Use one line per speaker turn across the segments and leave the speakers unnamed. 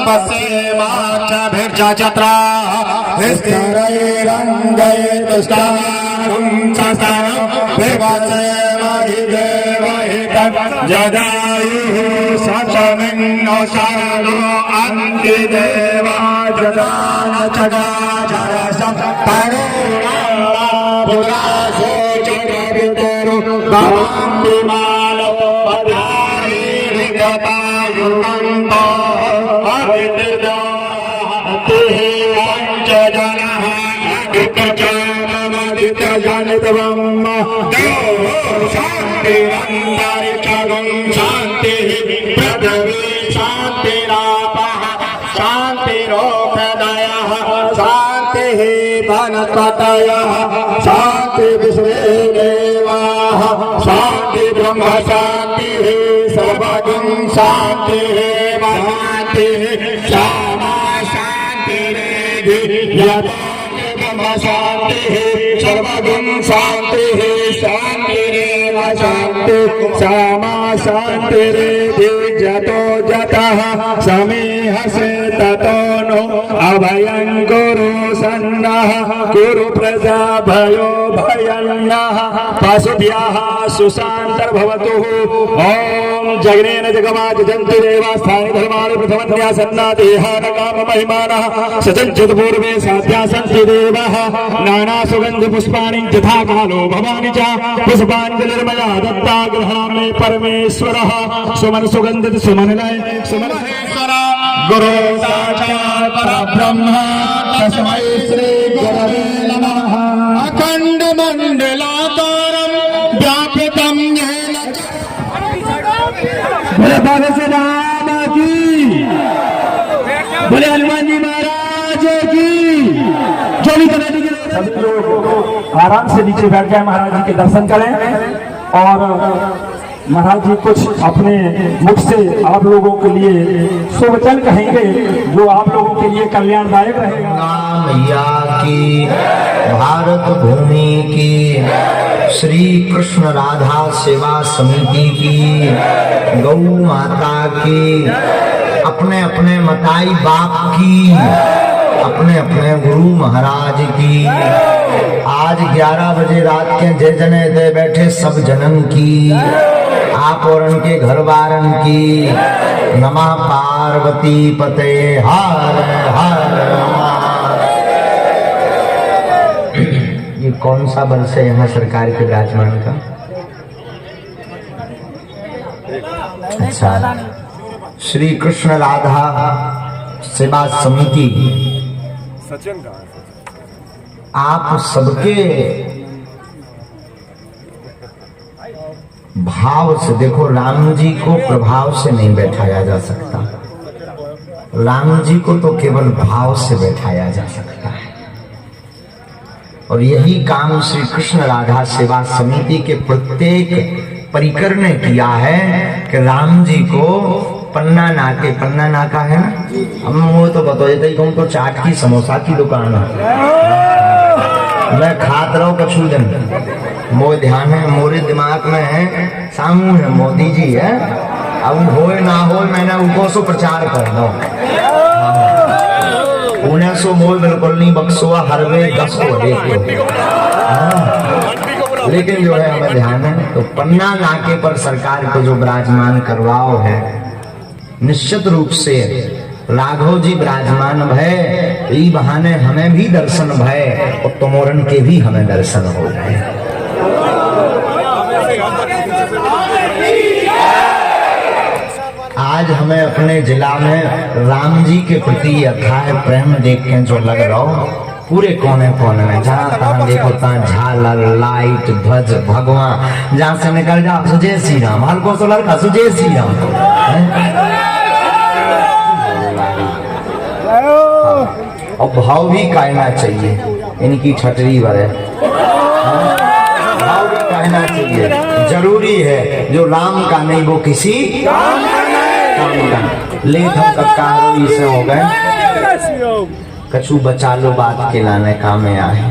तपस्येमाचभिर्जत्रा स्थिरैरङ्गैर्दुष्टारुं विवसेमहि देवहितं जदायुः सचमिन्नो शरणो अन्तिदेवा जदान चगाचरसं तरुणापुरासो चरवितरु भवां विमानो पधारि विगतायुगन्तो अविदितो हतिः पञ्चजनः विकचानमदितजनितवं शान्तिरन्तरिक्षगं शान्तिः पृथिवी शान्तिरापः शान्तिरोषधयः शान्तिः वनस्पतयः शान्ति विश्वे देवाः शान्ति ब्रह्म शान्तिः सर्वगं शान्तिः शान्तिः श्यामा शान्तिरेधि शांति सर्वगुण शांति शांतिरेव शांति श्यामा शांतिरेधि जतो जतः समीहसे ततो नो अभयं कुरु सन्नः कुरु प्रजा भयो भयन्नः पशुभ्यः सुशान्तर्भवतु ओम जगनेन जगमाज जन्तु देवास्थानि धर्माणि प्रथमतया सन्ना देहान काम महिमानः सचञ्चत पूर्वे साध्या सन्ति देवः नाना सुगन्ध पुष्पाणि यथा कालो भवानि च पुष्पाञ्जलिर्मया दत्ता गृहाणे परमेश्वरः सुमन सुगन्धित सुमनलय सुमनेश्वर गुरु साक्षात् परब्रह्म तस्मै श्री गुरवे नमः अखण्ड मंडलाकारं व्यापितं येन बोले बाबा से राम की बोले हनुमान जी महाराज की जो भी करने के सभी लोग आराम से नीचे बैठ जाए महाराज जी के दर्शन करें और महाराज जी कुछ अपने मुख से आप लोगों के लिए सुवचन कहेंगे जो आप लोगों के लिए कल्याणदायक रहेगा।
मैया की भारत भूमि की श्री कृष्ण राधा सेवा समिति की गौ माता की अपने अपने मताई बाप की अपने अपने गुरु महाराज की आज 11 बजे रात के जय जने दे बैठे सब जनन की आप और उनके घर वारन की नमः पार्वती पते हर हर ये कौन सा वर्ष है यहाँ सरकार के विराजमान का? अच्छा, श्री कृष्ण राधा सेवा समिति आप सबके भाव से देखो, राम जी को प्रभाव से नहीं बैठाया जा सकता, राम जी को तो केवल भाव से बैठाया जा सकता है। और यही काम श्री कृष्ण राधा सेवा समिति के प्रत्येक परिकर ने किया है कि राम जी को पन्ना नाका है ना, हम वो तो बता देते ही तो चाट की समोसा की दुकान है, मैं खात रहा हूँ कछु दिन, मोर ध्यान है, मोरे दिमाग में है सामू है मोदी जी है, अब हो ना हो मैंने उनको सो प्रचार कर दो उन्हें सो मोर बिल्कुल नहीं बक्सुआ हर वे 10 को देखो, लेकिन जो है हमें ध्यान है तो पन्ना नाके पर सरकार को जो विराजमान करवाओ है निश्चित रूप से राघव जी विराजमान भय ई बहाने हमें भी दर्शन भय और तमोरन के भी हमें दर्शन हो गए। आज हमें अपने जिला में राम जी के प्रति अथाह प्रेम देख के जो लग रहा हो, पूरे कोने कोने में जहाँ तहाँ देखो तहाँ झालर लाइट ध्वज भगवान जहाँ से निकल जाओ सुजय श्री राम, हल्को सो लड़का सुजय श्री राम, और भाव भी कहना चाहिए, इनकी छटरी भरे भाव भी कहना चाहिए, जरूरी है जो राम का नहीं वो किसी काम का। ले हम कक्कारों से हो गए कछु बचा लो बात के लाने काम में आए,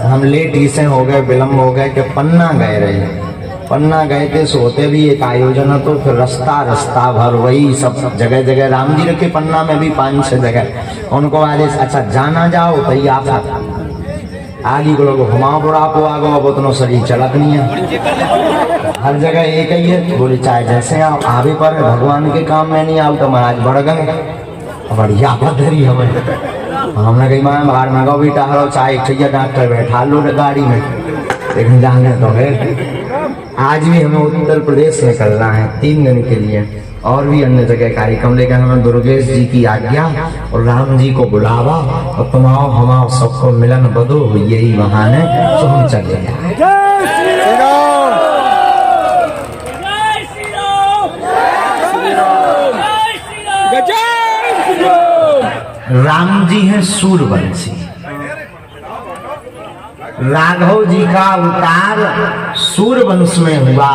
हम लेट इसे हो गए विलम्ब हो गए कि पन्ना गए रहे पन्ना गए थे, सोते भी एक आयोजन है, तो फिर रास्ता भर वही सब जगह जगह राम जी रखे। पन्ना में भी 5-6 जगह उनको आदेश, अच्छा जाना जाओ तो ये आप आगे को लोग घुमाओ बुढ़ा को आगो, अब उतना शरीर चलत नहीं है, हर जगह एक ही है। बोले चाहे जैसे आप आगे पर भगवान के काम में नहीं आओ तो महाराज बढ़ गए, बढ़िया पधरी हमें। हमने कही माँ बाहर में गो बेटा हरो, चाहे एक चाहिए डॉक्टर बैठा लो गाड़ी में, लेकिन जाने तो है। आज भी हमें उत्तर प्रदेश निकलना है 3 दिन के लिए, और भी अन्य जगह कार्यक्रम, लेकिन हमें दुर्गेश जी की आज्ञा और राम जी को बुलावा और तुम आओ हम आओ, सबको मिलन बदो यही महान है, तो हम चले जाए। राम जी हैं सूरवंशी, राघव जी का अवतार सूरवंश में हुआ,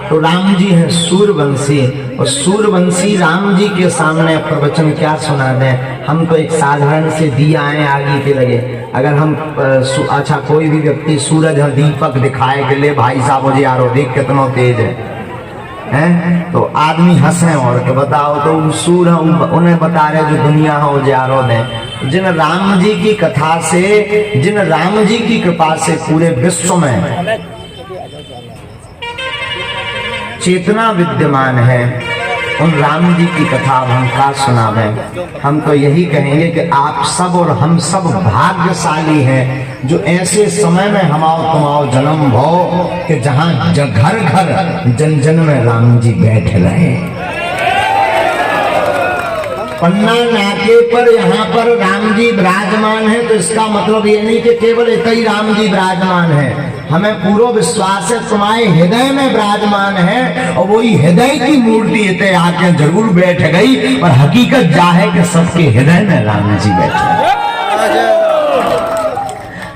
तो राम जी हैं सूरवंशी। और सूरवंशी राम जी के सामने प्रवचन क्या सुना दें, हम तो एक साधारण से दिया है आगे के लगे। अगर हम अच्छा कोई भी व्यक्ति सूरज और दीपक दिखाए के लिए, भाई साहब मुझे यारो देख कितना तेज है, तो आदमी हंसे और के बताओ तो सूर उन्हें बता रहे जो दुनिया हो जारो ने। जिन राम जी की कथा से, जिन राम जी की कृपा से पूरे विश्व में चेतना विद्यमान है, उन राम जी की कथा हम का सुनावे। हम तो यही कहेंगे कि आप सब और हम सब भाग्यशाली हैं जो ऐसे समय में हम आओ तुम आओ जन्म भो कि जहां घर घर जन जन में राम जी बैठ रहे। पन्ना नाके पर यहाँ पर राम जी विराजमान है, तो इसका मतलब ये नहीं कि केवल एक ही राम जी विराजमान है, हमें पूरा विश्वास है तुम्हारे हृदय में विराजमान है, और वही हृदय की मूर्ति इतने आके जरूर बैठ गई, पर हकीकत जा है कि सबके हृदय में राम जी बैठे।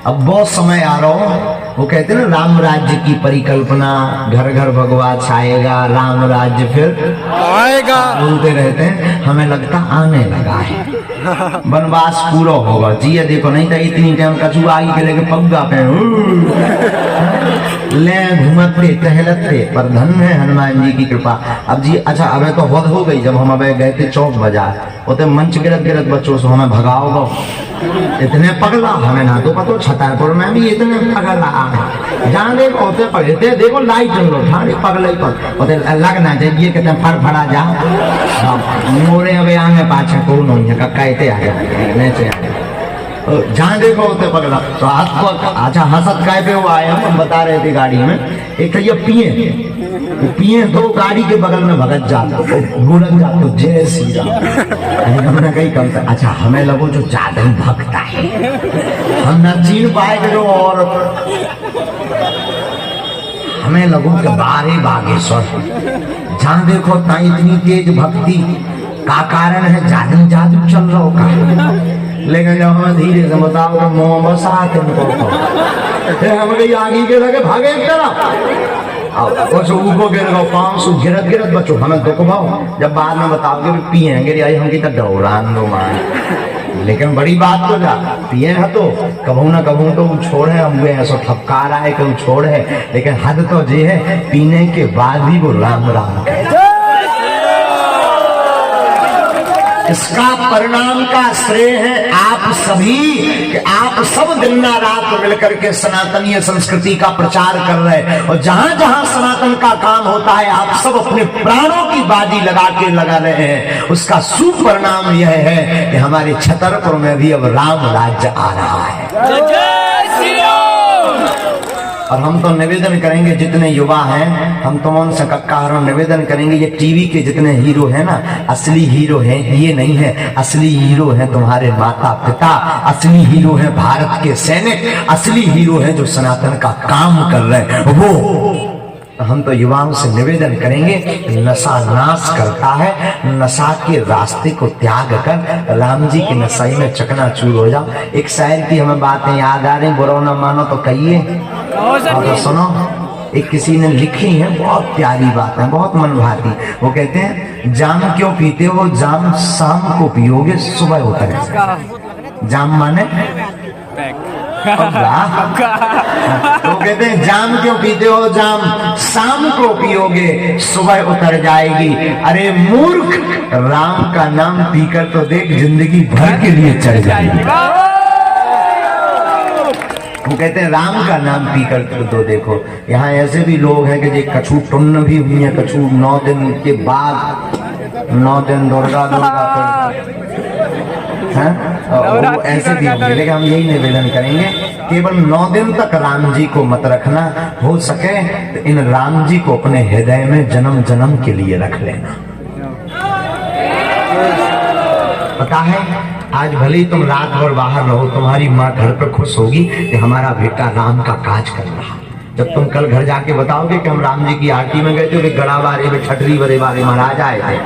अब बहुत समय आ रहा हूं, वो कहते ना राम राज्य की परिकल्पना, घर घर भगवा छाएगा, राम राज्य फिर आएगा, बोलते रहते हैं। हमें लगता आने लगा है, वनवास पूरा होगा जी। ये देखो नहीं था इतनी टाइम कछुआ आई के लेके पग्गा पे ले घूमते टहलते, पर धन है हनुमान जी की कृपा। अब जी अच्छा अब तो हद हो गई, जब हम अब गए थे चौक बाजार, उतने मंच गिरत गिरत बच्चों से हमें भगाओ, इतने पगला हमें ना तो पता छतरपुर में भी इतने पगला जहाँ देखो होते पगलते, देखो लाइट लो ठाणे पगले पर लगना चाहिए कि फड़फड़ा जा मोरे अब आगे पाछे को कहते आ जाए, जहाँ देखो होते पगला। तो आपको अच्छा हंसत काय पे हुआ है, हम बता रहे थे गाड़ी में, एक ये पिए तो गाड़ी के बगल में भगत जाता गुड़क जातो जय श्री राम। हमने कहीं कम था, अच्छा हमें लगो जो ज्यादा ही भगता है, हम न चीन पाए जो, और हमें लगो कि बारे बागेश्वर जहाँ देखो ता इतनी तेज भक्ति का कारण है, जादू जादू चल रहा होगा। लेकिन जब हमें धीरे से बताओ तो मुँह बसाते हम आगे के लगे भागे एक तरफ, कुछ ऊपर गिर गो 500 गिरत गिरत बच्चों हमें दुख भाव, जब बाद में बताओगे पिएंगे आई हम की दौड़ान दो मान। लेकिन बड़ी बात तो जा पिए है तो कभू ना कभू तो छोड़े हम ऐसा ठपकार आए कि छोड़ है, लेकिन हद तो ये है पीने के बाद भी वो राम राम कहते। इसका परिणाम का श्रेय है आप सभी कि आप सब दिन रात मिलकर के सनातनीय संस्कृति का प्रचार कर रहे हैं, और जहां जहां सनातन का काम होता है आप सब अपने प्राणों की बाजी लगा रहे हैं। उसका सुपरिणाम यह है कि हमारे छतरपुर में भी अब राम राज्य आ रहा है। और हम तो निवेदन करेंगे जितने युवा हैं, हम तो उनसे कक्का निवेदन करेंगे, ये टीवी के जितने हीरो हैं ना, असली हीरो हैं ये नहीं है, असली हीरो हैं तुम्हारे माता पिता, असली हीरो हैं भारत के सैनिक, असली हीरो हैं जो सनातन का काम कर रहे हैं वो। हम तो युवाओं से निवेदन करेंगे, नशा नाश करता है, नशा के रास्ते को त्याग कर राम जी की नशाई में चकनाचूर हो जाओ। एक शायर की हमें बातें याद आ रही, बुरा न मानो तो कहिए, और सुनो एक किसी ने लिखी है, बहुत प्यारी बात है, बहुत मन भाती। वो कहते हैं जाम क्यों पीते हो, जाम शाम को पियोगे सुबह होता है। जाम माने तो कहते हैं जाम क्यों पीते हो? जाम शाम को पियोगे सुबह उतर जाएगी। अरे मूर्ख, राम का नाम पीकर तो देख जिंदगी भर के लिए चढ़ जाएगी। वो कहते हैं राम का नाम पीकर तो देखो। यहाँ ऐसे भी लोग हैं कि जो कछू टुन्न भी हुई है, कछू 9 दिन के बाद, 9 दिन दुर्गा हैं, वो ऐसे भी होंगे। लेकिन हम यही निवेदन करेंगे, केवल 9 दिन तक राम जी को मत रखना, हो सके तो इन राम जी को अपने हृदय में जन्म जन्म के लिए रख लेना। पता है, आज भले ही तुम रात भर बाहर रहो, तुम्हारी माँ घर पर खुश होगी कि हमारा बेटा राम का काज कर रहा। जब तुम कल घर जाके बताओगे कि हम राम जी की आरती में गए थे, गड़ा बारे में छठरी बरे बारे महाराज आए थे,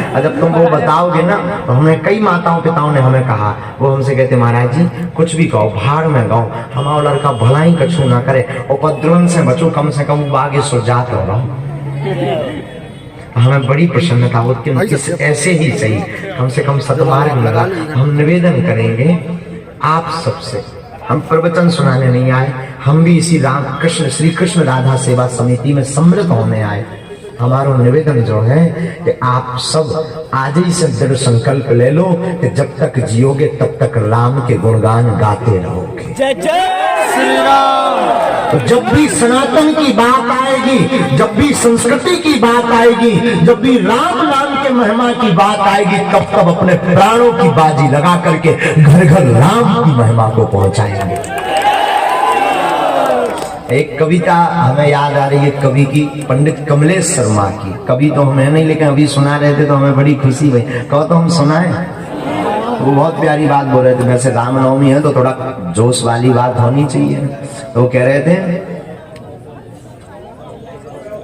और जब तुम वो बताओगे ना, तो हमें कई माताओं पिताओं ने हमें कहा, वो हमसे कहते महाराज जी कुछ भी कहो, भाड़ में गाओ, हमारा लड़का भला ही कछु ना करे, उपद्रवन से बचो, कम से कम वो आगे सुरजात हो रहा। हमें बड़ी प्रसन्नता होती है, ऐसे ही सही, कम से कम सदमार्ग लगा। हम निवेदन करेंगे आप सबसे, हम प्रवचन सुनाने नहीं आए, हम भी इसी राम कृष्ण श्री कृष्ण राधा सेवा समिति में सम्मिलित होने आए। हमारा निवेदन जो है कि आप सब आज ही से दृढ़ संकल्प ले लो कि जब तक जियोगे तब तक राम के गुणगान गाते रहोगे।
जय जय श्री राम।
तो जब भी सनातन की बात आएगी, जब भी संस्कृति की बात आएगी, जब भी राम नाम के महिमा की बात आएगी, तब तब अपने प्राणों की बाजी लगा करके घर घर राम की महिमा को पहुंचाएंगे। एक कविता हमें याद आ रही है, कवि की, पंडित कमलेश शर्मा की। कवि तो हमें नहीं, लेकिन अभी सुना रहे थे तो हमें बड़ी खुशी हुई। कहो तो हम सुनाएं। वो बहुत प्यारी बात बोल रहे थे। वैसे रामनवमी है तो थोड़ा जोश वाली बात होनी चाहिए। तो वो कह रहे थे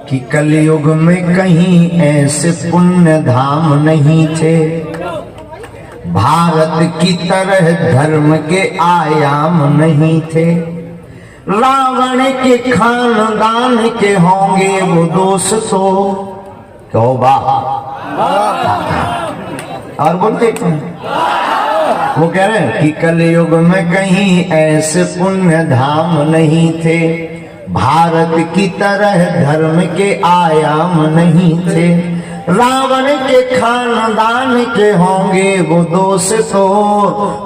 कि कलयुग में कहीं ऐसे पुण्य धाम नहीं थे, भारत की तरह धर्म के आयाम नहीं थे, रावण के खानदान के होंगे वो दोस्त तो क्यों बा। और बोलते वो कह रहे हैं कि कलयुग में कहीं ऐसे पुण्य धाम नहीं थे, भारत की तरह धर्म के आयाम नहीं थे, रावण के खानदान के होंगे वो दोस्त तो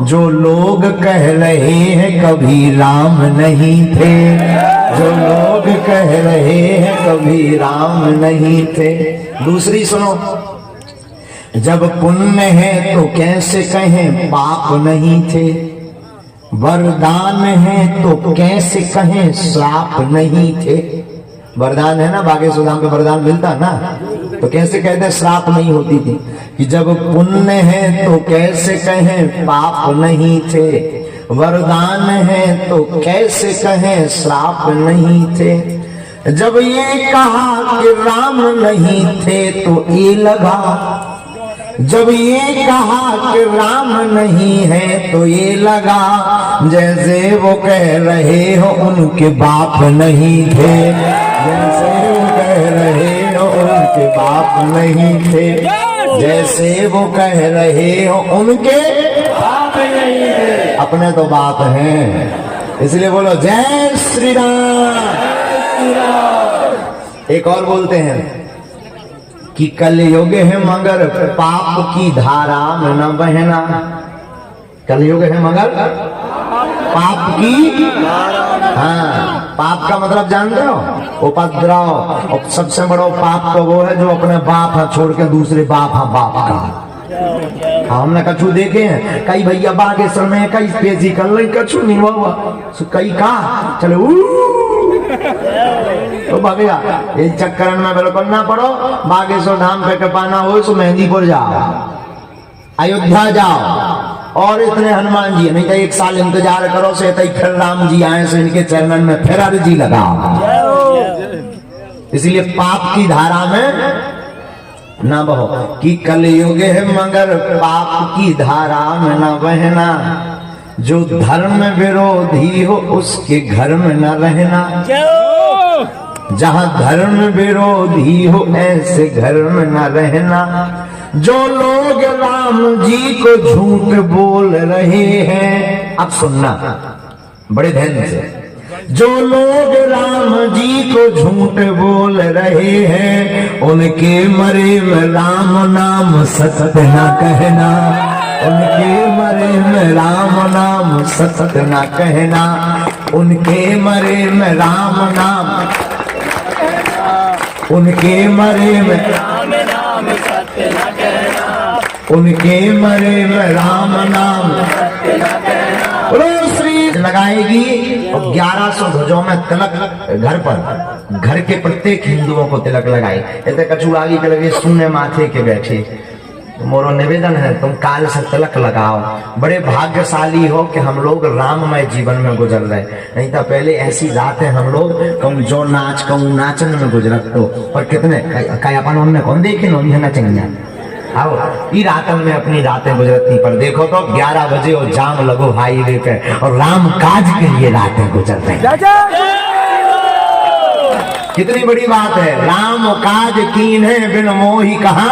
जो लोग कह रहे हैं कभी राम नहीं थे, जो लोग कह रहे हैं कभी राम नहीं थे। दूसरी सुनो, जब पुण्य है तो कैसे कहें पाप नहीं थे, वरदान है तो कैसे कहें श्राप नहीं थे। वरदान है ना, बागेश्वर धाम पे वरदान मिलता ना, तो कैसे कहते श्राप नहीं होती थी। कि जब पुण्य है तो कैसे कहें पाप नहीं थे, वरदान है तो कैसे कहें श्राप नहीं थे। जब ये कहा कि राम नहीं थे तो ये लगा, जब ये कहा कि राम नहीं है तो ये लगा जैसे वो कह रहे हो उनके बाप नहीं थे, जैसे वो कह रहे हो उनके बाप नहीं थे, जैसे वो कह रहे हो उनके बाप नहीं थे। अपने तो बाप हैं, इसलिए बोलो जय श्री राम। एक और बोलते हैं कि कलयुग है मगर पाप की धारा में न बहना, कलयुग है मगर पाप की, हाँ, पाप का मतलब जानते हो, उपद्रव। और सबसे बड़ा पाप तो वो है जो अपने बाप है छोड़ के दूसरे बाप है बाप का। हमने कछु देखे हैं, कई भैया बागेश्वर में कई पेजी कर ले, कछु नहीं हुआ, कई कहा चलो तो भगया। ये चक्कर में बिल्कुल ना पड़ो। बागेश्वर धाम पे कृपाना हो तो मेहंदीपुर जाओ, अयोध्या जाओ, और इतने हनुमान जी, नहीं तो 1 साल इंतजार करो से फिर राम जी आए से इनके चरणन में फिर अर्जी लगाओ। इसलिए पाप की धारा में न बहो। कि कलयुग है मगर पाप की धारा में न बहना, जो धर्म विरोधी हो उसके घर में न रहना, जहाँ धर्म विरोधी हो ऐसे घर में न रहना, जो लोग राम जी को झूठ बोल रहे हैं। अब सुनना, बड़े ध्यान से। जो लोग राम जी को झूठ बोल रहे हैं, उनके मरे में राम नाम सत्य न कहना, उनके मरे में राम नाम सत्य न कहना, उनके मरे में राम नाम, उनके मरे में राम नाम सत्य न कहना, उनके मरे में राम नाम सत्य न कहना। श्री लगाएगी और 1100 ध्वजों में तिलक घर पर, घर के प्रत्येक हिंदुओं को तिलक लगाए। ऐसे कछु आगे के लगे सुनने माथे के बैठे, मोरो निवेदन है तुम काल से तिलक लगाओ। बड़े भाग्यशाली हो कि हम लोग राममय जीवन में गुजर रहे, नहीं तो पहले ऐसी रातें हम लोग कम जो नाच कहूँ नाचन में गुजरत तो। और कितने कई अपन उनने कौन देखे न चंगा आओ ई रातन में अपनी रातें गुजरती। पर देखो तो 11 बजे और जाम लगो हाईवे पे और राम काज के लिए रातें गुजर रही। कितनी बड़ी बात है, राम काज कीन है बिन मोही कहा।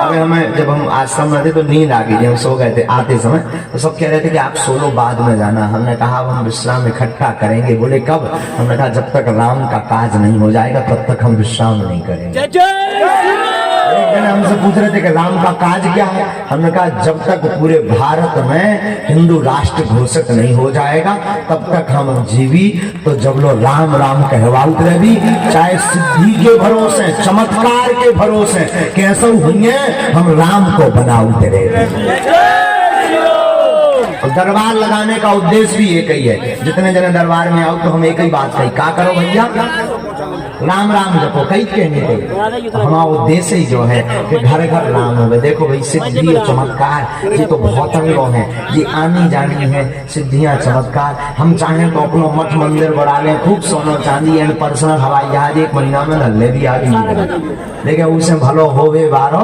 अबे हमें जब हम आश्रम में थे तो नींद आ गई, हम सो गए थे। आते समय तो सब कह रहे थे कि आप सो लो बाद में जाना। हमने कहा हम विश्राम इकट्ठा करेंगे। बोले कब? हमने कहा जब तक राम का काज नहीं हो जाएगा तब तक हम विश्राम नहीं करेंगे। एक दिन हमसे पूछ रहे थे कि राम का काज क्या है। हमने कहा जब तक पूरे भारत में हिंदू राष्ट्र घोषित नहीं हो जाएगा तब तक हम जीवी। तो जब लोग राम राम कहवाउत रही, चाहे सिद्धि के भरोसे चमत्कार के भरोसे कैसे हुए, हम राम को बनाउत रहे। दरबार लगाने का उद्देश्य भी एक ही है। जितने जने दरबार में आओ तो हम एक ही बात कही, क्या करो भैया राम राम जपो, कई कहने थे। तो हमारा उद्देश्य ही जो है कि घर घर राम हो गए। देखो भाई सिद्धि और चमत्कार ये तो बहुत अंगों है, ये आनी जानी है सिद्धियां चमत्कार। हम चाहें तो अपना मठ मंदिर बढ़ा लें, खूब सोना चांदी एंड पर्सनल हवाई जहाज 1 महीना में नल्ले भी आगे लेकिन उसे भलो होवे बारो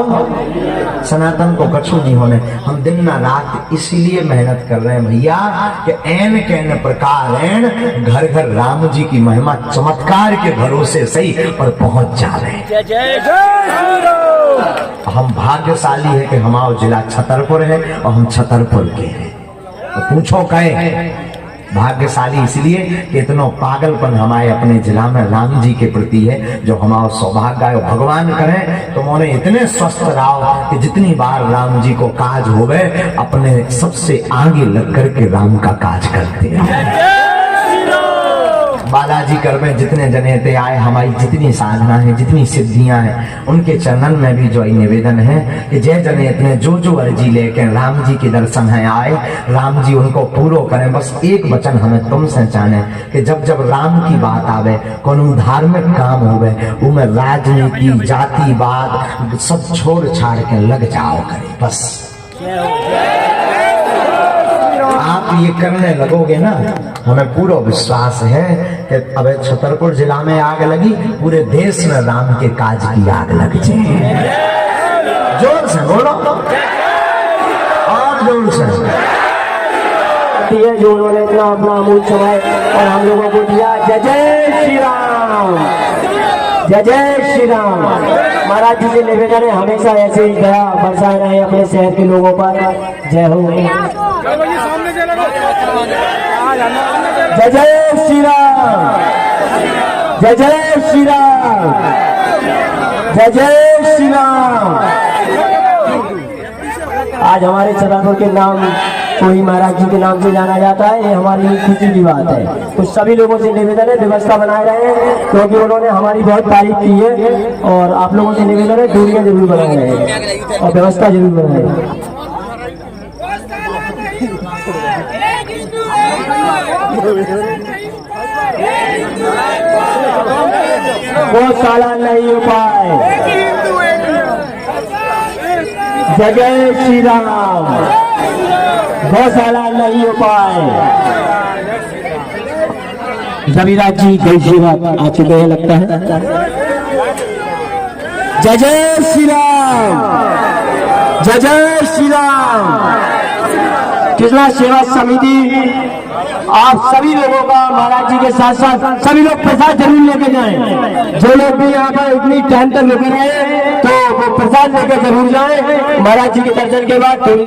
सनातन को कछु नहीं होने। हम दिन न रात इसीलिए मेहनत कर रहे हैं भैया कि एन कैन प्रकार एन घर घर राम जी की महिमा चमत्कार के भरोसे सही पर पहुंच जा रहे हैं। हम भाग्यशाली है कि हमारा जिला छतरपुर है और हम छतरपुर के हैं। तो पूछो कहे भाग्यशाली इसलिए कि इतना पागलपन हमारे अपने जिला में राम जी के प्रति है, जो हमारा सौभाग्य है। भगवान करें तो मोने इतने स्वस्थ रहो कि जितनी बार राम जी को काज होवे अपने सबसे आगे लग कर के राम का काज करते हैं। बालाजी कर में जितने जने थे आए, हमारी जितनी साधना है जितनी सिद्धियां हैं उनके चरणन में भी जो निवेदन है कि जय जने इतने जो जो अर्जी लेके राम जी के दर्शन है आए, राम जी उनको पूरो करें। बस एक वचन हमें तुमसे चाहे कि जब जब राम की बात आवे, कोनो धार्मिक काम होवे, उनमें राजनीति जातिवाद सब छोड़ छाड़ के लग जाओ करे। बस आप ये करने लगोगे ना, हमें पूरा विश्वास है कि अब छतरपुर जिला में आग लगी, पूरे देश में राम के काज की आग लग जाए। जोर से बोलो और जोर से।
जो उन्होंने इतना अपना अमूल समय और हम लोगों को दिया। जय जय श्री राम, जय जय श्री राम। महाराज जी से निवेदन है हमेशा ऐसे ही दया बरसाए रहे अपने शहर के लोगों पर। जय हो। जय जय श्री राम, जय जय श्री राम, जय जय श्री राम। आज हमारे छतरपुर के नाम को ही महाराज जी के नाम से जाना जाता है, ये हमारी खुशी की बात है। तो सभी लोगों से निवेदन है व्यवस्था बनाए रहे, क्योंकि उन्होंने हमारी बहुत तारीफ की है। और आप लोगों से निवेदन है दूरियां जरूर बनाए रहे और व्यवस्था जरूर बनाए रहे। गौशाला नहीं हो पाए। जय जय श्री राम। गौशाला नहीं हो पाए। रविराज जी गई सेवा आ चुके हैं लगता है। जय जय श्री राम, जय जय श्री राम। कृष्णा सेवा समिति आप सभी लोगों का महाराज जी के साथ साथ सभी लोग प्रसाद जरूर लेके जाएं। जो लोग भी यहाँ पर इतनी टाइम तक रुके रहे तो वो प्रसाद लेके जरूर जाएं महाराज जी के दर्शन के बाद।